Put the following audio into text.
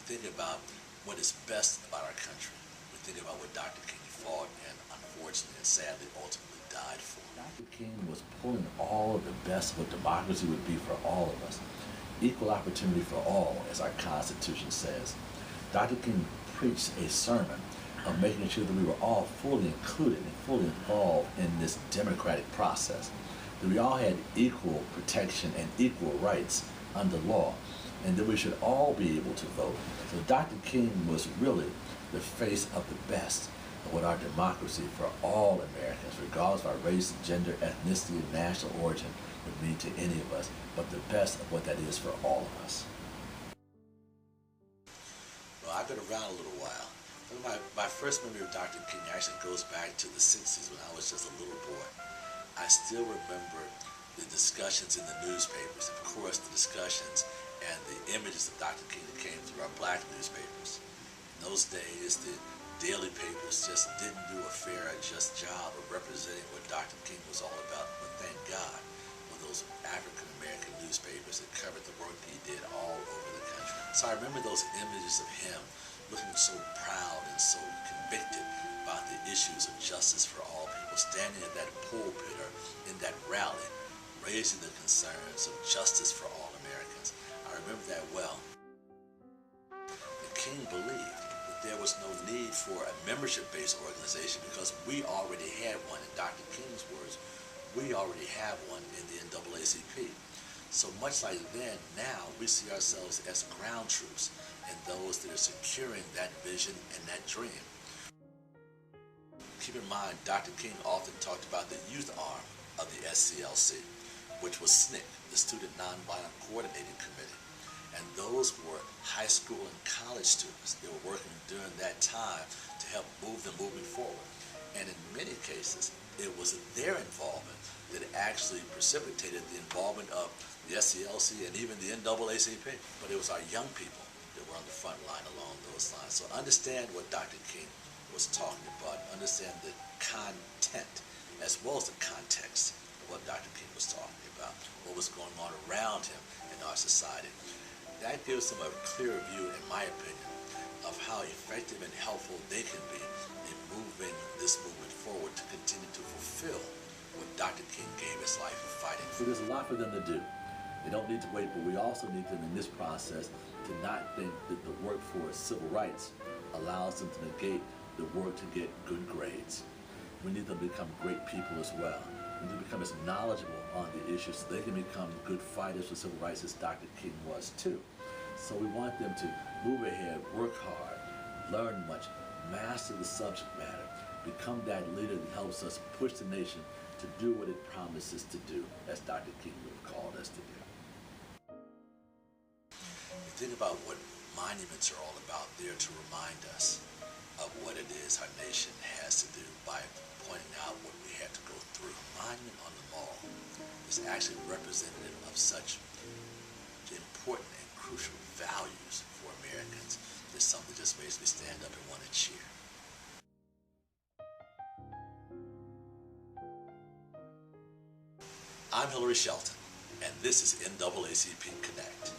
think about what is best about our country. We think about what Dr. King fought and unfortunately and sadly ultimately died for. Dr. King was pulling all of the best of what democracy would be for all of us. Equal opportunity for all, as our Constitution says. Dr. King preached a sermon of making sure that we were all fully included and fully involved in this democratic process, that we all had equal protection and equal rights under law, and that we should all be able to vote. So Dr. King was really the face of the best of what our democracy for all Americans, regardless of our race, gender, ethnicity, and national origin, would mean to any of us, but the best of what that is for all of us. Well, I've been around a little while. My first memory of Dr. King actually goes back to the 60s when I was just a little boy. I still remember the discussions in the newspapers, of course the discussions and the images of Dr. King that came through our black newspapers. In those days, the daily papers just didn't do a fair or just job of representing what Dr. King was all about, but thank God for those African-American newspapers that covered the work that he did all over the country. So I remember those images of him looking so proud and so convicted about the issues of justice for all people, standing at that pulpit or in that rally, raising the concerns of justice for all Americans. I remember that well. The King believed that there was no need for a membership-based organization because we already had one. In Dr. King's words, we already have one in the NAACP. So much like then, now we see ourselves as ground troops and those that are securing that vision and that dream. Keep in mind, Dr. King often talked about the youth arm of the SCLC, which was SNCC, the Student Nonviolent Coordinating Committee. And those were high school and college students. They were working during that time to help move them moving forward. And in many cases, it was their involvement that actually precipitated the involvement of the SCLC and even the NAACP. But it was our young people that were on the front line along those lines. So understand what Dr. King was talking about. Understand the content as well as the context of what Dr. King was talking about, what was going on around him in our society. That gives them a clear view, in my opinion, of how effective and helpful they can be in moving this movement forward to continue to fulfill what Dr. King gave his life for fighting. So there's a lot for them to do. They don't need to wait, but we also need them in this process to not think that the work for civil rights allows them to negate the work to get good grades. We need them to become great people as well. We need to become as knowledgeable on the issues so they can become good fighters for civil rights as Dr. King was too. So we want them to move ahead, work hard, learn much, master the subject matter, become that leader that helps us push the nation to do what it promises to do, as Dr. King would have called us to do. Think about what monuments are all about. They're to remind us of what it is our nation has to do by pointing out what we had to go through. A monument on the Mall is actually representative of such important and crucial values for Americans. It's something that just makes me stand up and want to cheer. I'm Hilary Shelton, and this is NAACP Connect.